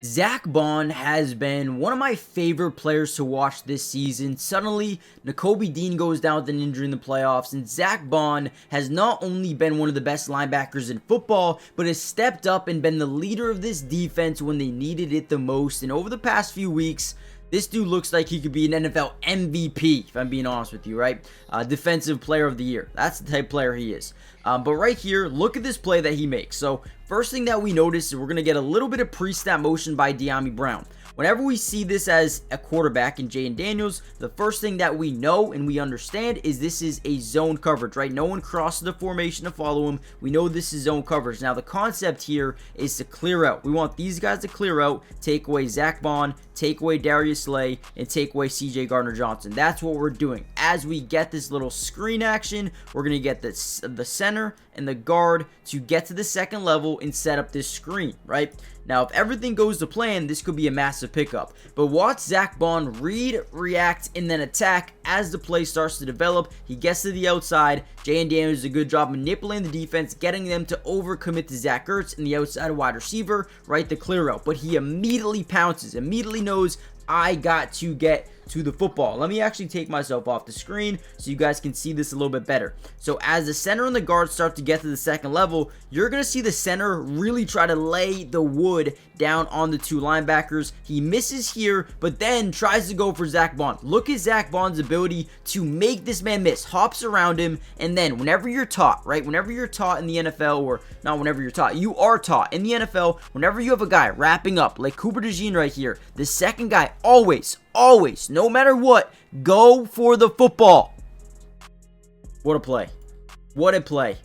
Zack Bon has been one of my favorite players to watch this season. Suddenly, Nakobe Dean goes down with an injury in the playoffs, and Zack Bon has not only been one of the best linebackers in football, but has stepped up and been the leader of this defense when they needed it the most. And over the past few weeks, this dude looks like he could be an NFL MVP, if I'm being honest with you, right? Defensive player of the year. That's the type of player he is. But right here, look at this play that he makes. So first thing that we notice is we're going to get a little bit of pre-snap motion by Dyami Brown. Whenever we see this as a quarterback in Jalen Daniels, the first thing that we know and we understand is this is a zone coverage, right? No one crosses the formation to follow him. We know this is zone coverage. Now, the concept here is to clear out. We want these guys to clear out, take away Zack Bon, take away Darius Slay, and take away CJ Gardner-Johnson. That's what we're doing. As we get this little screen action, we're going to get the center and the guard to get to the second level and set up this screen, right? Now, if everything goes to plan, this could be a massive pickup. But watch Zack Bon read, react, and then attack as the play starts to develop. He gets to the outside. Jalen Daniels does a good job manipulating the defense, getting them to overcommit to Zach Ertz in the outside wide receiver, right, the clear out. But he immediately pounces, immediately knows, I got to get to the football. Let me actually take myself off the screen so you guys can see this a little bit better. So as the center and the guard start to get to the second level, you're going to see the center really try to lay the wood down on the two linebackers. He misses here, but then tries to go for Zack Bon. Look at Zack Bon's ability to make this man miss. Hops around him, and then whenever you're taught, right? Whenever you're taught in the NFL, or not whenever you're taught, you are taught in the NFL, whenever you have a guy wrapping up, like Cooper DeJean right here, the second guy always, no matter what, go for the football. What a play. What a play.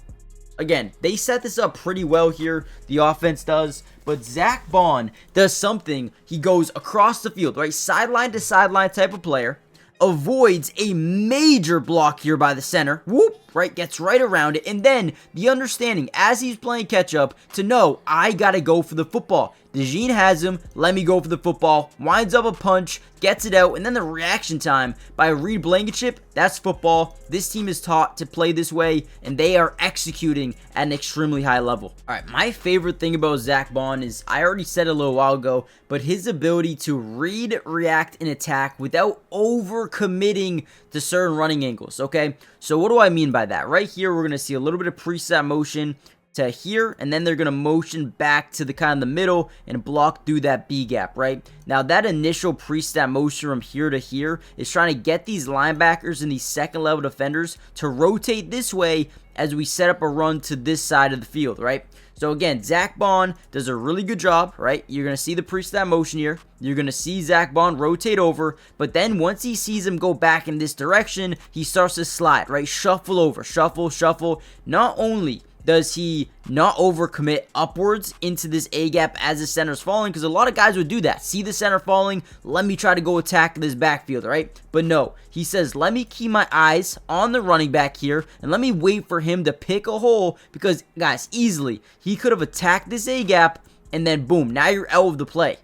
Again, they set this up pretty well here. The offense does. But Zack Bon does something. He goes across the field, right? Sideline to sideline type of player. Avoids a major block here by the center. Whoop, right? Gets right around it. And then the understanding as he's playing catch up to know I got to go for the football. DeJean has him. Let me go for the football. Winds up a punch. Gets it out. And then the reaction time by Reed Blankenship. That's football. This team is taught to play this way. And they are executing at an extremely high level. Alright, my favorite thing about Zack Bon is, I already said it a little while ago, but his ability to read, react, and attack without over-committing to certain running angles, okay? So what do I mean by that? Right here, we're going to see a little bit of preset motion to here, and then they're going to motion back to the kind of the middle and block through that B gap, right? Now, that initial pre-snap motion from here to here is trying to get these linebackers and these second level defenders to rotate this way as we set up a run to this side of the field, right? So again, Zack Bon does a really good job, right? You're going to see the pre-snap motion here. You're going to see Zack Bon rotate over, but then once he sees him go back in this direction, he starts to slide, right? Shuffle over, shuffle, shuffle. Not only does he not overcommit upwards into this A-gap as the center's falling, because a lot of guys would do that. See the center falling, let me try to go attack this backfield, right? But no, he says, let me keep my eyes on the running back here, and let me wait for him to pick a hole, because, guys, easily, he could have attacked this A-gap, and then boom, now you're out of the play.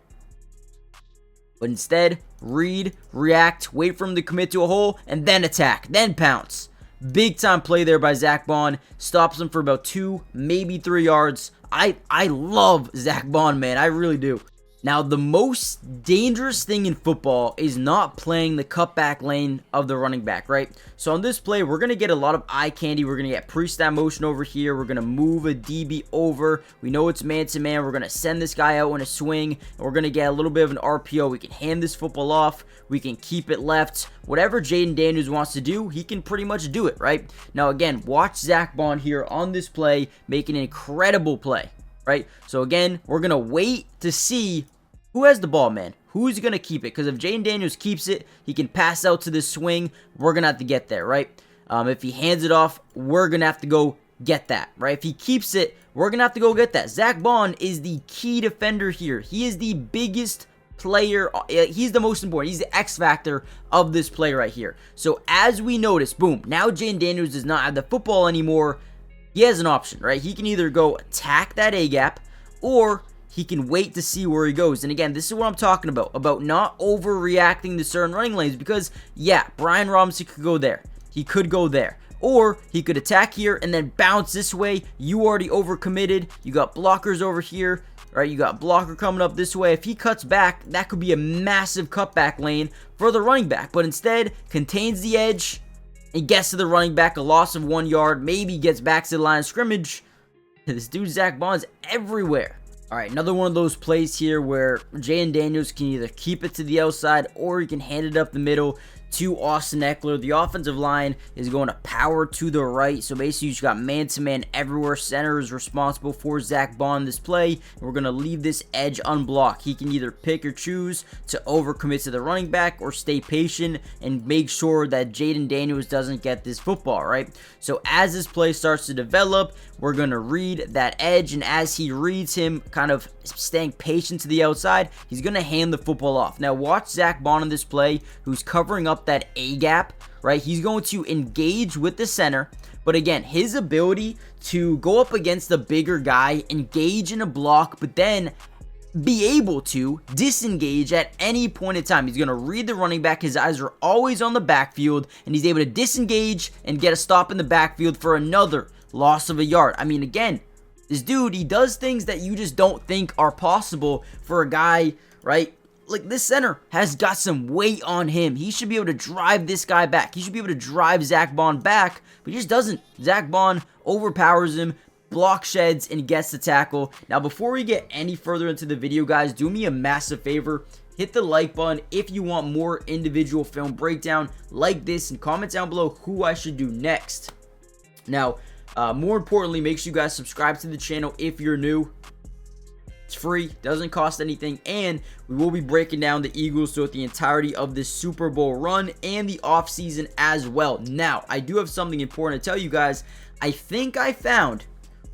But instead, read, react, wait for him to commit to a hole, and then attack, then pounce. Big time play there by Zack Bon. Stops him for about 2, maybe 3 yards. I love Zack Bon, man. I really do. Now, the most dangerous thing in football is not playing the cutback lane of the running back, right? So on this play, we're going to get a lot of eye candy. We're going to get pre-snap motion over here. We're going to move a DB over. We know it's man-to-man. We're going to send this guy out in a swing. And we're going to get a little bit of an RPO. We can hand this football off. We can keep it left. Whatever Jalen Daniels wants to do, he can pretty much do it, right? Now, again, watch Zack Bon here on this play, make an incredible play, right? So again, we're going to wait to see who has the ball, man. Who's going to keep it? Because if Jalen Daniels keeps it, he can pass out to this swing. We're going to have to get there, right? If he hands it off, we're going to have to go get that, right? If he keeps it, we're going to have to go get that. Zack Bon is the key defender here. He is the biggest player. He's the most important. He's the X factor of this play right here. So as we notice, boom, now Jalen Daniels does not have the football anymore. He has an option, right? He can either go attack that A-gap, or he can wait to see where he goes. And again, this is what I'm talking about not overreacting to certain running lanes, because, yeah, Brian Robinson could go there. He could go there. Or he could attack here and then bounce this way. You already overcommitted. You got blockers over here. right? You got blocker coming up this way. If he cuts back, that could be a massive cutback lane for the running back. But instead, contains the edge and gets to the running back, a loss of 1 yard, maybe gets back to the line of scrimmage. This dude, Zack Bon, is everywhere. All right, another one of those plays here where Jalen Daniels can either keep it to the outside or he can hand it up the middle to Austin Ekeler. The offensive line is going to power to the right. So basically, you just got man-to-man everywhere. Center is responsible for Zack Bon this play. We're going to leave this edge unblocked. He can either pick or choose to overcommit to the running back or stay patient and make sure that Jalen Daniels doesn't get this football, right? So as this play starts to develop, we're going to read that edge, and as he reads him kind of staying patient to the outside, he's going to hand the football off. Now watch Zack Bon in this play, who's covering up that A gap, right? He's going to engage with the center, but again, his ability to go up against the bigger guy, engage in a block, but then be able to disengage at any point in time. He's going to read the running back. His eyes are always on the backfield, and he's able to disengage and get a stop in the backfield for another loss of a yard. I mean, again, this dude, he does things that you just don't think are possible for a guy, right? Like, this center has got some weight on him. He should be able to drive this guy back. He should be able to drive Zack Bon back, but he just doesn't. Zack Bon overpowers him, block sheds, and gets the tackle. Now, before we get any further into the video, guys, do me a massive favor. Hit the like button if you want more individual film breakdown like this, and comment down below who I should do next. Now, more importantly, make sure you guys subscribe to the channel if you're new. It's free, doesn't cost anything, and we will be breaking down the Eagles throughout the entirety of this Super Bowl run and the offseason as well. Now, I do have something important to tell you guys. I think I found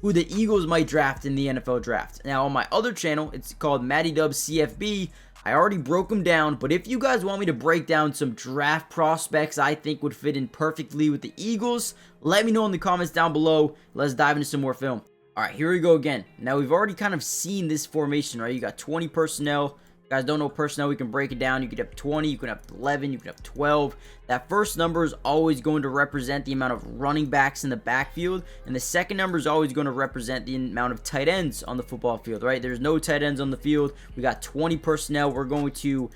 who the Eagles might draft in the NFL draft. Now, on my other channel, it's called Mattydubs CFB. I already broke them down, but if you guys want me to break down some draft prospects I think would fit in perfectly with the Eagles, let me know in the comments down below. Let's dive into some more film. All right, here we go again. Now, we've already kind of seen this formation, right? You got 20 personnel. If you guys don't know personnel, we can break it down. You could have 20, you could have 11, you could have 12. That first number is always going to represent the amount of running backs in the backfield, and the second number is always going to represent the amount of tight ends on the football field, right? There's no tight ends on the field. We got 20 personnel. We're going to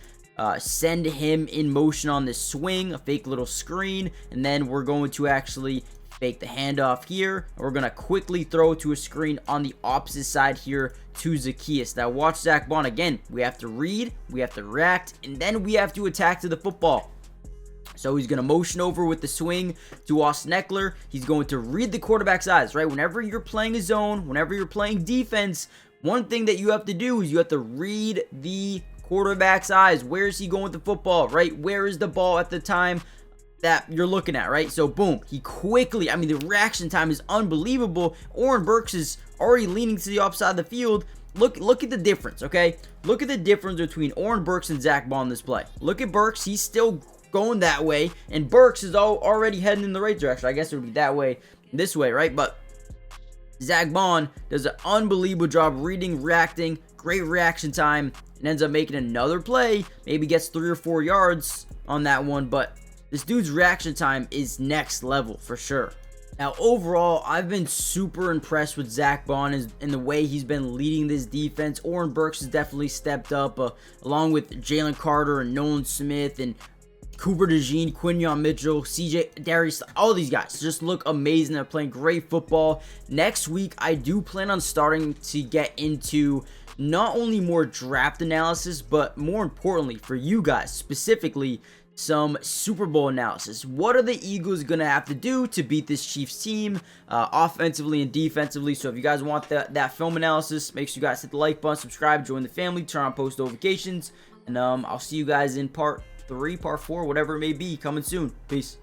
send him in motion on this swing, a fake little screen, and then we're going to actually fake the handoff here, and we're going to quickly throw to a screen on the opposite side here to Zacchaeus. Now watch Zack Bon again. We have to read, we have to react, and then we have to attack to the football. So he's going to motion over with the swing to Austin Ekeler. He's going to read the quarterback's eyes, right? Whenever you're playing a zone, whenever you're playing defense, one thing that you have to do is you have to read the quarterback's eyes. Where is he going with the football, right? Where is the ball at the time that you're looking at, right? So boom, he quickly, I mean, the reaction time is unbelievable. Oren Burks is already leaning to the opposite side of the field. Look at the difference, okay? Look at the difference between Oren Burks and Zack Bon in this play. Look at Burks, he's still going that way, and Burks is already heading in the right direction. I guess it would be that way, this way, right? But Zack Bon does an unbelievable job reading, reacting, great reaction time, and ends up making another play. Maybe gets 3 or 4 yards on that one, but this dude's reaction time is next level for sure. Now, overall, I've been super impressed with Zack Bon in the way he's been leading this defense. Oren Burks has definitely stepped up, along with Jalen Carter and Nolan Smith and Cooper DeJean, Quinyon Mitchell, CJ Darius. All these guys just look amazing. They're playing great football. Next week, I do plan on starting to get into not only more draft analysis, but more importantly for you guys specifically, some Super Bowl analysis. What are the Eagles going to have to do to beat this Chiefs team offensively and defensively? So if you guys want that film analysis, make sure you guys hit the like button, subscribe, join the family, turn on post notifications, and I'll see you guys in part 3, part 4, whatever it may be, coming soon. Peace.